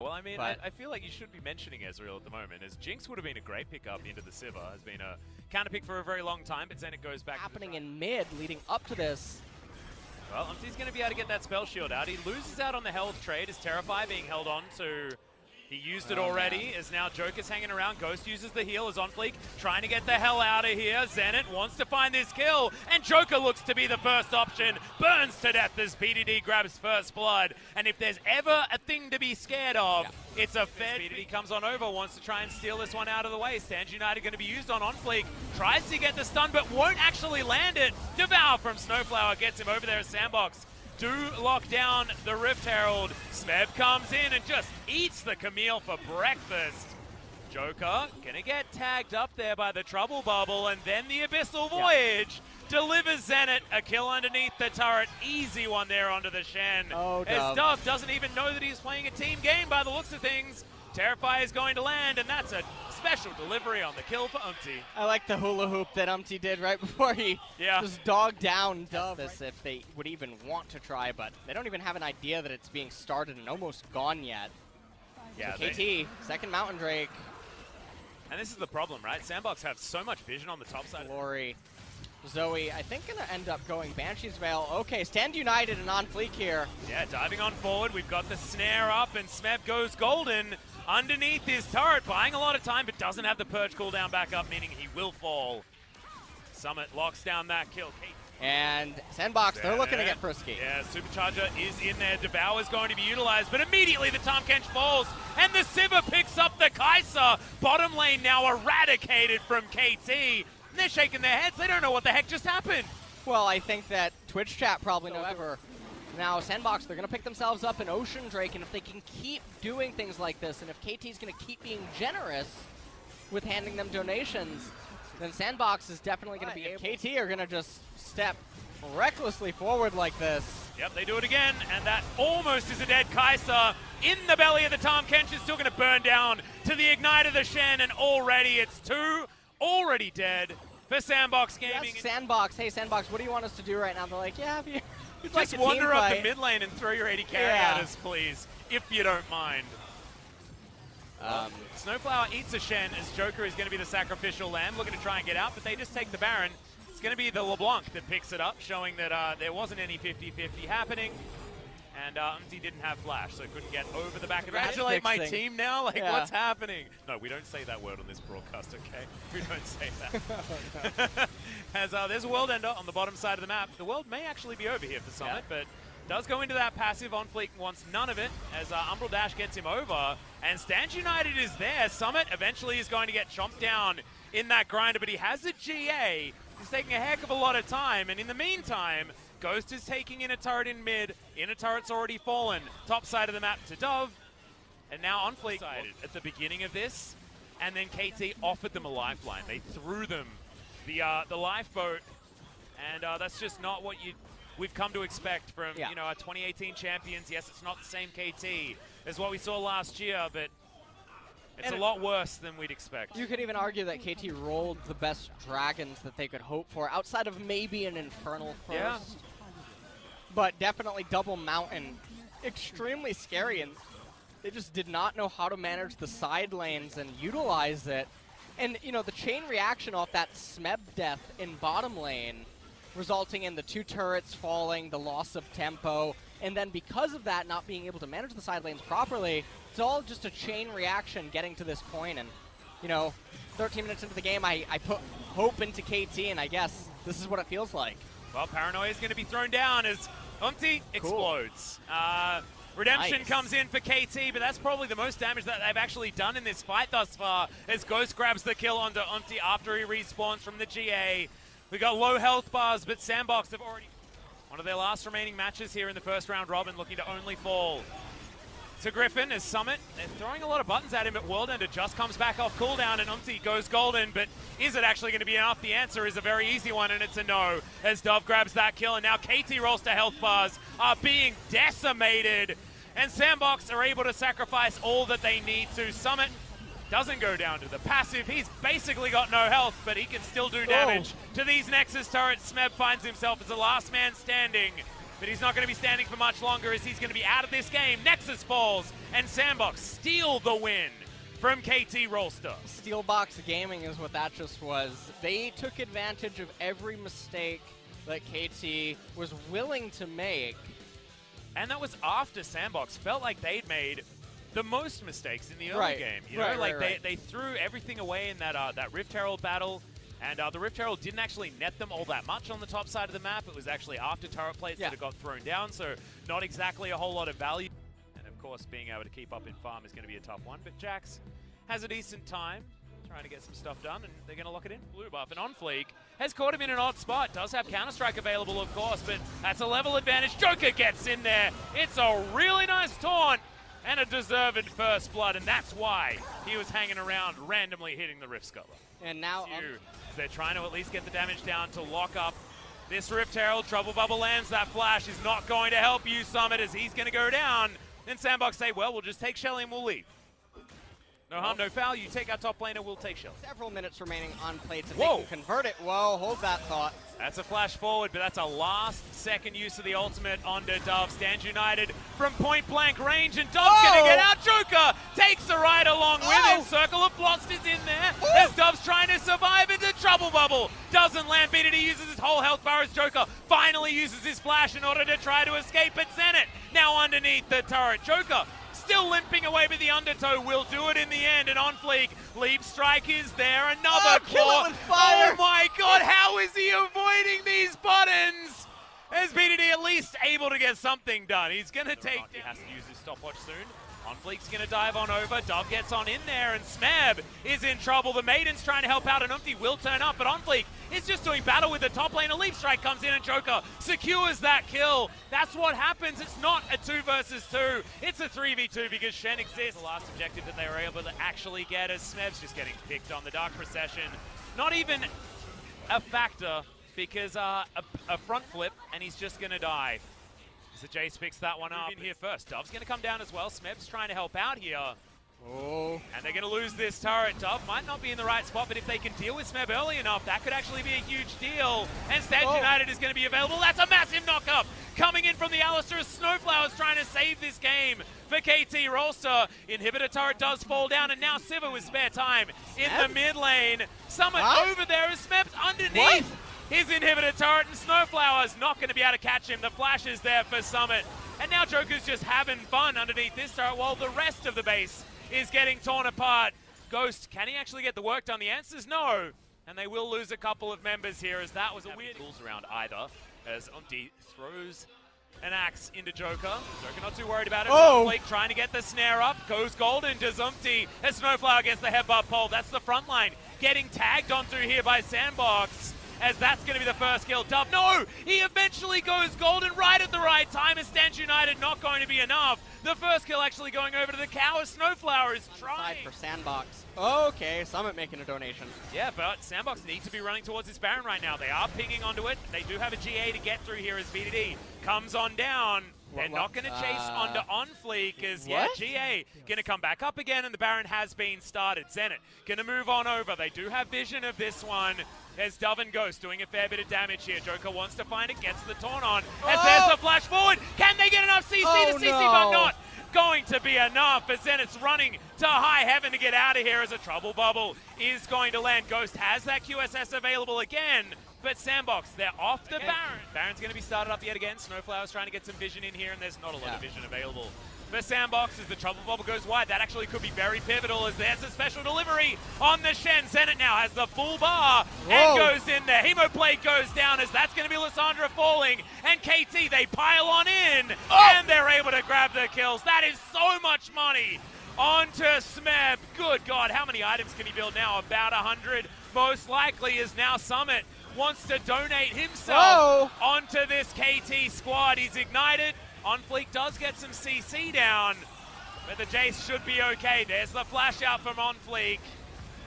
Well, I mean, I feel like you should be mentioning Ezreal at the moment, as Jinx would have been a great pickup into the Sivir, has been a counter pick for a very long time, but then it goes back happening in mid leading up to this. Well, Umti's going to be able to get that spell shield out. He loses out on the health trade, is Terrify being held on to. He used it already, as now Joker's hanging around. Ghost uses the heal, is on fleek, trying to get the hell out of here. Zenit wants to find this kill, and Joker looks to be the first option. Burns to death as PDD grabs first blood. And if there's ever a thing to be scared of, it's a Fed. PDD comes on over, wants to try and steal this one out of the way. Stand United going to be used on fleek, tries to get the stun, but won't actually land it. Devour from Snowflower gets him over there as Sandbox do lock down the Rift Herald. Smeb comes in and just eats the Camille for breakfast. Joker gonna get tagged up there by the Trouble Bubble, and then the Abyssal Voyage delivers Zenit a kill underneath the turret. Easy one there onto the Shen. As Dove doesn't even know that he's playing a team game by the looks of things. Terrify is going to land, and that's a special delivery on the kill for Umti. I like the hula hoop that Umti did right before he just dogged down Dove. If they would even want to try, but they don't even have an idea that it's being started and almost gone yet. Yeah, so KT, second Mountain Drake. And this is the problem, right? Sandbox have so much vision on the top side. Glory. Zoe, I think, going to end up going Banshee's Veil. Okay, Stand United and on fleek here. Yeah, diving on forward. We've got the snare up, and Smeb goes golden underneath his turret, buying a lot of time, but doesn't have the Purge cooldown back up, meaning he will fall. Summit locks down that kill. And Sandbox, they're looking to get frisky. Yeah, Supercharger is in there. Devour is going to be utilized, but immediately the Tahm Kench falls, and the Sivir picks up the Kai'Sa. Bottom lane now eradicated from KT. They're shaking their heads. They don't know what the heck just happened. Well, I think that Twitch chat probably knows. However, now Sandbox, they're going to pick themselves up an Ocean Drake, and if they can keep doing things like this, and if KT's going to keep being generous with handing them donations, then Sandbox is definitely going to be able. KT are going to just step recklessly forward like this. Yep, they do it again, and that almost is a dead Kai'Sa. In the belly of the Tahm Kench is still going to burn down to the Ignite of the Shen, and already it's two already dead for Sandbox Gaming. Sandbox, hey Sandbox, what do you want us to do right now? They're like, yeah, if you'd like to wander up the mid lane and throw your 80 carry at us, please, if you don't mind. Snowflower eats a Shen as Joker is going to be the sacrificial lamb, looking to try and get out, but they just take the Baron. It's going to be the LeBlanc that picks it up, showing that there wasn't any 50-50 happening. And Umti didn't have flash, so couldn't get over the back of it. Congratulate my team now? Like, what's happening? No, we don't say that word on this broadcast, okay? We don't say that. As there's a World Ender on the bottom side of the map. The world may actually be over here for Summit, but does go into that passive on fleek and wants none of it as Umbral Dash gets him over. And Stand United is there. Summit eventually is going to get chomped down in that grinder, but he has a GA. He's taking a heck of a lot of time, and in the meantime, Ghost is taking in a turret in mid. Inner turret's already fallen. Top side of the map to Dove. And now on fleek at the beginning of this. And then KT offered them a lifeline. They threw them the lifeboat. And that's just not what we've come to expect from our 2018 champions. Yes, it's not the same KT as what we saw last year, but it's a lot worse than we'd expect. You could even argue that KT rolled the best dragons that they could hope for, outside of maybe an Infernal first. Yeah. But definitely double Mountain. Extremely scary, and they just did not know how to manage the side lanes and utilize it. And, you know, the chain reaction off that Smeb death in bottom lane, resulting in the two turrets falling, the loss of tempo, and then because of that, not being able to manage the side lanes properly, it's all just a chain reaction getting to this point. And, you know, 13 minutes into the game, I put hope into KT, and I guess this is what it feels like. Well, Paranoia is going to be thrown down as Umti explodes. Redemption comes in for KT, but that's probably the most damage that they've actually done in this fight thus far, as Ghost grabs the kill onto Umti after he respawns from the GA. We got low health bars, but Sandbox have already one of their last remaining matches here in the first round robin, looking to only fall to Griffin as Summit. They're throwing a lot of buttons at him, but World Ender just comes back off cooldown, and Umti goes golden, but is it actually going to be enough? The answer is a very easy one, and it's a no, as Dove grabs that kill, and now KT rolls to health bars, are being decimated, and Sandbox are able to sacrifice all that they need to. Summit doesn't go down to the passive. He's basically got no health, but he can still do damage to these Nexus turrets. Smeb finds himself as the last man standing. but he's not going to be standing for much longer as he's going to be out of this game. Nexus falls, and Sandbox steal the win from KT Rolster. Steelbox Gaming is what that just was. They took advantage of every mistake that KT was willing to make. And that was after Sandbox felt like they'd made the most mistakes in the early game. You know, they threw everything away in that Rift Herald battle, and the Rift Herald didn't actually net them all that much on the top side of the map. It was actually after turret plates that had got thrown down, so not exactly a whole lot of value. And of course, being able to keep up in farm is going to be a tough one, but Jax has a decent time trying to get some stuff done, and they're going to lock it in. Blue buff, and OnFleek has caught him in an odd spot. Does have Counter-Strike available, of course, but that's a level advantage. Joker gets in there. It's a really nice taunt and a deserved first blood, and that's why he was hanging around, randomly hitting the Rift Sculler. And now they're trying to at least get the damage down to lock up this Rift Herald. Trouble Bubble lands. That flash is not going to help you, Summit, as he's going to go down. Then Sandbox say, well, we'll just take Shelly and we'll leave. No harm, no foul. You take our top laner, we'll take Shelly. Several minutes remaining on plates, and they can convert it. Whoa, hold that thought. That's a flash forward, but that's a last-second use of the ultimate onto Dove. Stands United from point-blank range, and Dove's going to get out. Joker takes the ride along with him. Circle of Frost is in there as Dove's trying to survive into Trouble Bubble. Doesn't land beat it. He uses his whole health bar as Joker finally uses his flash in order to try to escape. But Zenit now underneath the turret. Joker still limping away, but the undertow will do it in the end. And OnFleek, Leap Strike is there. Another claw. Oh my god, how is he avoiding these buttons? Is BDD at least able to get something done? He's going to take... He has to use his stopwatch soon. OnFleek's going to dive on over. Dove gets on in there, and Smeb is in trouble. The Maiden's trying to help out, and Umti will turn up, but OnFleek is just doing battle with the top lane. A Leap Strike comes in, and Joker secures that kill. That's what happens. It's not a 2 versus 2. It's a 3v2 because Shen exists. The last objective that they were able to actually get is Smeb's just getting picked on the Dark Procession. Not even a factor because a front flip, and he's just going to die. So Jace picks that one up in here first. Dove's going to come down as well. Smeb's trying to help out here. Oh. And they're going to lose this turret. Dove might not be in the right spot, but if they can deal with Smeb early enough, that could actually be a huge deal. And Stands United is going to be available. That's a massive knock-up coming in from the Alistair. Snowflower's trying to save this game for KT Rolster. Inhibitor turret does fall down, and now Sivir with spare time in the mid lane. Summit over there as Smeb's underneath his inhibitor turret, and Snowflower's not going to be able to catch him. The flash is there for Summit. And now Joker's just having fun underneath this turret while the rest of the base is getting torn apart. Ghost, can he actually get the work done? The answer's no. And they will lose a couple of members here, as that was a weird rules around either. As Umti throws an axe into Joker. Joker not too worried about it. Blake trying to get the snare up. Goes golden to Umti as Snowflower gets the headbutt pole. That's the front line getting tagged on through here by Sandbox, as that's going to be the first kill. Dove, no! He eventually goes golden right at the right time, as Stands United not going to be enough. The first kill actually going over to the cow as Snowflower is trying. For Sandbox. Okay, Summit making a donation. Yeah, but Sandbox need to be running towards this Baron right now. They are pinging onto it. They do have a GA to get through here as VDD comes on down. They're not going to chase onto OnFleek because, GA going to come back up again, and the Baron has been started. Zenit going to move on over. They do have vision of this one. There's Dove and Ghost doing a fair bit of damage here. Joker wants to find it, gets the taunt on. As there's the flash forward. Can they get enough CC to CC, but not going to be enough, as Zenit's running to high heaven to get out of here, as a Trouble Bubble is going to land. Ghost has that QSS available again, but Sandbox, they're off the Baron. Baron's going to be started up yet again. Snowflower's trying to get some vision in here, and there's not a lot of vision available for Sandbox as the Trouble Bubble goes wide. That actually could be very pivotal, as there's a special delivery on the Shen. Zenit now has the full bar and goes in there. Hemoplate goes down, as that's going to be Lissandra falling, and KT, they pile on in, and they're able to grab the kills. That is so much money onto Smeb. Good God, how many items can he build now? About 100. Most likely is now Summit wants to donate himself onto this KT squad. He's ignited. OnFleek does get some CC down, but the Jace should be okay. There's the flash out from OnFleek,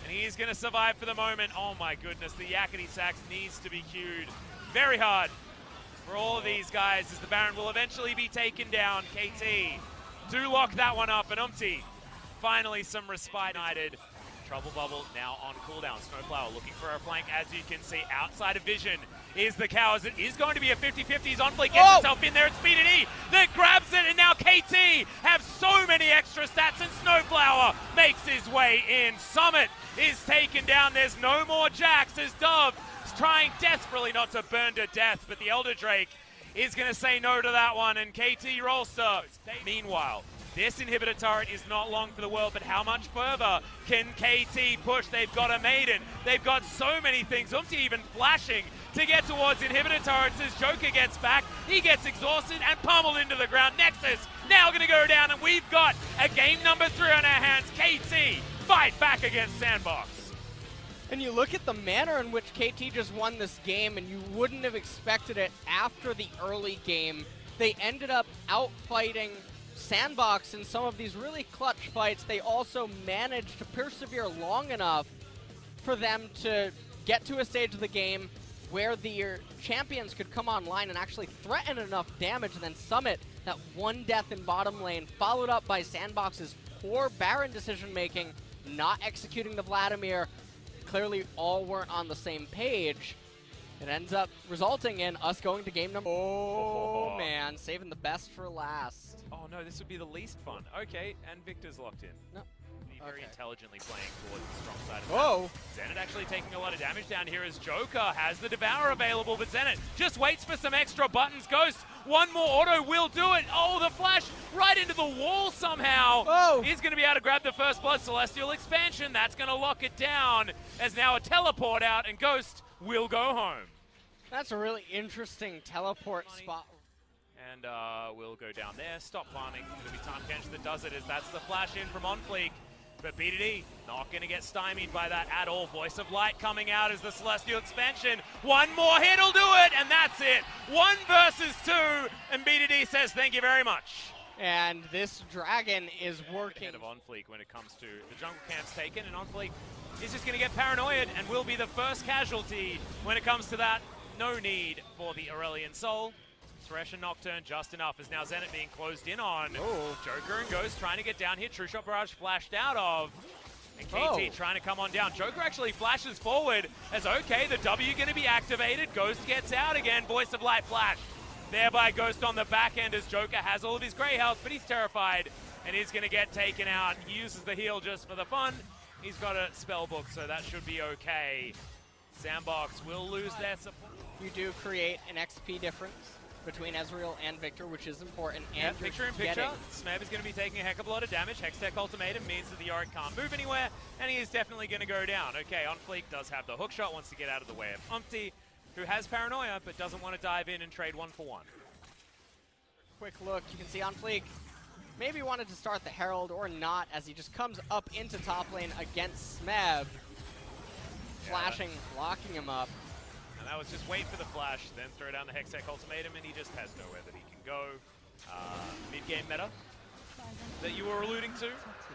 and he's going to survive for the moment. Oh my goodness, the Yakety Sax needs to be queued very hard for all of these guys, as the Baron will eventually be taken down. KT do lock that one up, and Umti finally some respite. United Trouble Bubble now on cooldown. Snowflower looking for a flank, as you can see. Outside of vision is the Cows. It is going to be a 50-50. He's on flank, gets himself in there. It's BDD that grabs it, and now KT have so many extra stats, and Snowflower makes his way in. Summit is taken down. There's no more Jax as Dove is trying desperately not to burn to death, but the Elder Drake is going to say no to that one, and KT Rollster. Meanwhile, this inhibitor turret is not long for the world, but how much further can KT push? They've got a Maiden. They've got so many things. Umti even flashing to get towards inhibitor turrets as Joker gets back. He gets exhausted and pummeled into the ground. Nexus now going to go down, and we've got a game number 3 on our hands. KT fight back against Sandbox. And you look at the manner in which KT just won this game, and you wouldn't have expected it after the early game. They ended up outfighting Sandbox in some of these really clutch fights. They also managed to persevere long enough for them to get to a stage of the game where the champions could come online and actually threaten enough damage, and then Summit, that one death in bottom lane, followed up by Sandbox's poor Baron decision-making, not executing the Vladimir. Clearly all weren't on the same page. It ends up resulting in us going to game number... Oh, man, saving the best for last. Oh, no, this would be the least fun. Okay, and Victor's locked in. No. Very intelligently playing towards the strong side of Whoa. Zenit actually taking a lot of damage down here as Joker has the Devour available, but Zenit just waits for some extra buttons. Ghost, one more auto will do it. Oh, the flash right into the wall somehow. Oh. He's going to be able to grab the first blood. Celestial expansion, that's going to lock it down as now a teleport out, and Ghost will go home. That's a really interesting teleport spot. And we'll go down there, stop farming. It's going to be Time Kench that does it, as that's the flash in from OnFleek. But BDD not going to get stymied by that at all. Voice of Light coming out as the Celestial expansion. One more hit will do it, and that's it. 1 versus 2, and BDD says thank you very much. And this dragon is working. Ahead of OnFleek when it comes to the jungle camps taken, and OnFleek is just going to get paranoid and will be the first casualty when it comes to that. No need for the Aurelian Soul. Thresh and Nocturne just enough, as now Zenit being closed in on. Oh. Joker and Ghost trying to get down here. True Shot Barrage flashed out of. And KT trying to come on down. Joker actually flashes forward as okay, the W going to be activated. Ghost gets out again. Voice of Light flash. Thereby Ghost on the back end as Joker has all of his grey health, but he's terrified and he's going to get taken out. He uses the heal just for the fun. He's got a spell book, so that should be okay. Sandbox will lose their support. You do create an XP difference between Ezreal and Victor, which is important. Yeah, and picture in picture. Smeb is going to be taking a heck of a lot of damage. Hextech Ultimatum means that the Yorick can't move anywhere, and he is definitely going to go down. Okay, OnFleek does have the hookshot, wants to get out of the way of Umpty, who has paranoia, but doesn't want to dive in and trade 1-for-1. Quick look, you can see OnFleek maybe wanted to start the Herald or not, as he just comes up into top lane against Smeb. Flashing, locking him up. And that was just wait for the flash, then throw down the Hextech Ultimatum, and he just has nowhere that he can go. Mid-game meta that you were alluding to.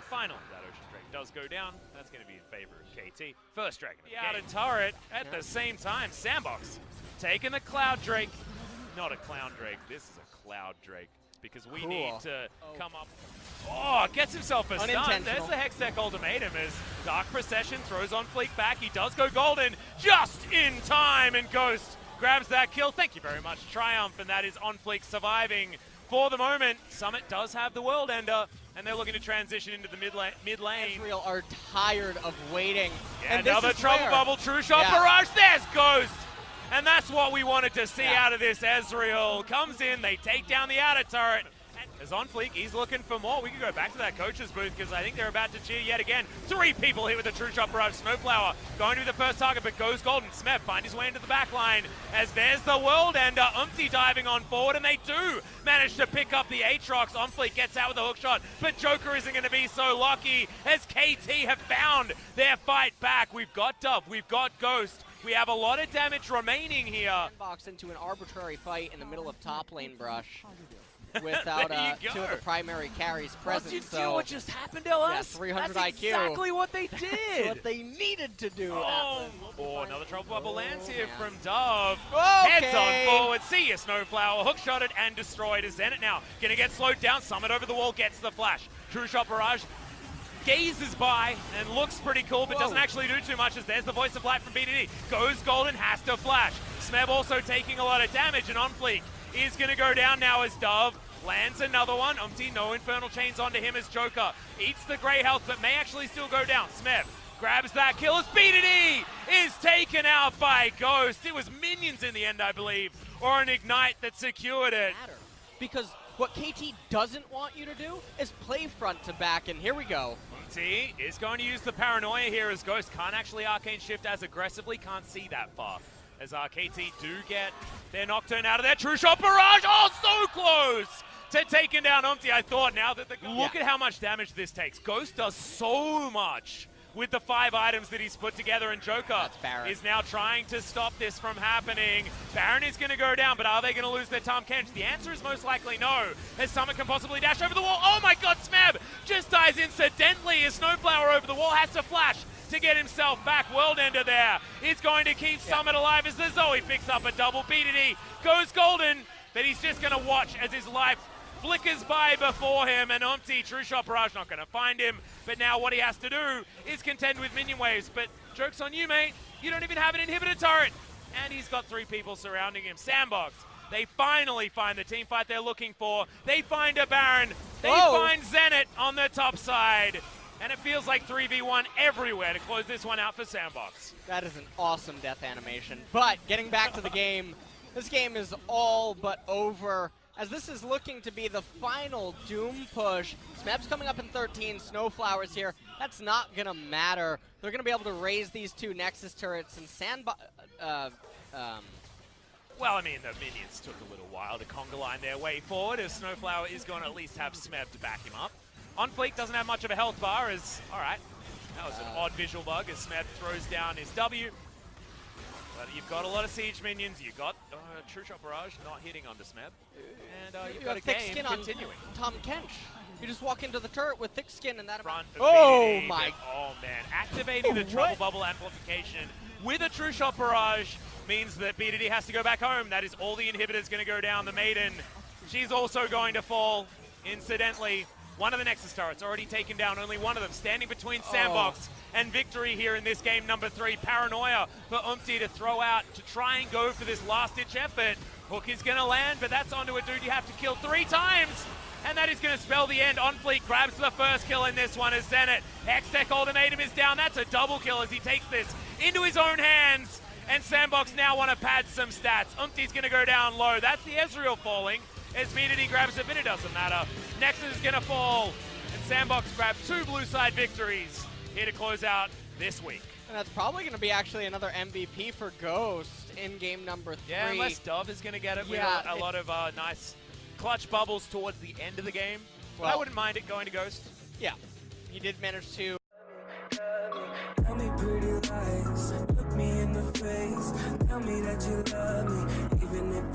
Finally, that Ocean Drake does go down. That's going to be in favor of KT. First Dragon. Out of turret at the same time. Sandbox taking the Cloud Drake. Not a Clown Drake. This is a Cloud Drake, because we need to come up. Oh, gets himself a stun. There's the Hextech Ultimatum as Dark Procession throws OnFleek back. He does go golden just in time, and Ghost grabs that kill. Thank you very much, Triumph, and that is OnFleek surviving for the moment. Summit does have the World Ender, and they're looking to transition into the mid lane. Ezreal are tired of waiting. Yeah, and another Trouble Bubble, True Shot Barrage. There's Ghost. And that's what we wanted to see out of this. Ezreal comes in, they take down the outer turret. As OnFleek, he's looking for more. We can go back to that coach's booth, because I think they're about to cheer yet again. 3 people here with the True Shot Barrage. Snowflower going to be the first target, but goes golden. Smeb find his way into the back line, as there's the World Ender. Umpty diving on forward, and they do manage to pick up the Aatrox. OnFleek gets out with a hookshot, but Joker isn't going to be so lucky, as KT have found their fight back. We've got Dove, we've got Ghost. We have a lot of damage remaining here. Sandbox into an arbitrary fight in the middle of top lane, Brush. Without 2 of the primary carries present. Did you see what just happened to us? 300 That's IQ. exactly what they did. That's what they needed to do. Another Trouble Bubble lands here from Dove. Okay. Heads on forward. See ya, Snowflower. Hookshotted and destroyed. Is Zenit now gonna get slowed down. Summit over the wall, gets the flash. True Shot Barrage gazes by and looks pretty cool, but doesn't actually do too much, as there's the voice of light from BDD. Goes golden, has to flash. Smeb also taking a lot of damage, and OnFleek is going to go down now as Dove lands another one. No Infernal Chains onto him as Joker eats the Grey Health, but may actually still go down. Smeb grabs that kill as BDD is taken out by Ghost. It was minions in the end, I believe, or an Ignite that secured it. Because what KT doesn't want you to do is play front to back, and here we go. T is going to use the Paranoia here as Ghost can't actually Arcane Shift as aggressively, can't see that far. As KT do get their Nocturne out of there. True Shot Barrage, oh, so close to taking down Umpty. I thought now that look at how much damage this takes. Ghost does so much with the 5 items that he's put together, and Joker is now trying to stop this from happening. Baron is going to go down, but are they going to lose their Tahm Kench? The answer is most likely no, as Summit can possibly dash over the wall. Oh my god, Smeb just dies incidentally as Snowflower over the wall has to flash to get himself back. World Ender there is going to keep Summit alive as the Zoe picks up a double. BDD goes golden, but he's just going to watch as his life flickers by before him, and Umpty, True Shot Barrage not going to find him, but now what he has to do is contend with minion waves. But joke's on you, mate. You don't even have an inhibitor turret, and he's got 3 people surrounding him. Sandbox, they finally find the team fight they're looking for. They find a Baron. They find Zenit on the top side, and it feels like 3v1 everywhere to close this one out for Sandbox. That is an awesome death animation. But getting back to the game, this game is all but over, as this is looking to be the final Doom push. Smeb's coming up in 13, Snowflower's here. That's not going to matter. They're going to be able to raise these 2 Nexus turrets, and well, I mean, the minions took a little while to conga line their way forward, as Snowflower is going to at least have Smeb to back him up. OnFleek doesn't have much of a health bar, as, alright, that was an odd visual bug as Smeb throws down his W. But you've got a lot of siege minions. You've got True Shot Barrage not hitting onto Smeb. And you've got a thick game skin continuing. On Tahm Kench. You just walk into the turret with thick skin and that Front of oh BDD, my! Oh man, activating the Trouble Bubble amplification with a True Shot Barrage means that BDD has to go back home. That is all the inhibitors going to go down. The Maiden, she's also going to fall, incidentally. One of the Nexus turrets already taken down, only one of them standing between Sandbox and victory here in this game number 3. Paranoia for Umpty to throw out to try and go for this last-ditch effort. Hook is going to land, but that's onto a dude you have to kill 3 times, and that is going to spell the end. OnFleek grabs the first kill in this one as Zenit. Hextech Ultimatum is down. That's a double kill as he takes this into his own hands, and Sandbox now want to pad some stats. Umpty's going to go down low. That's the Ezreal falling, as BDD grabs it, but it doesn't matter. Nexus is going to fall, and Sandbox grabs 2 blue side victories here to close out this week. And that's probably going to be actually another MVP for Ghost in game number 3. Yeah, unless Dove is going to get it with a lot of nice clutch bubbles towards the end of the game. Well, I wouldn't mind it going to Ghost. Yeah, he did manage to. Tell me pretty lies, look me in the face, tell me that you love me, even if it's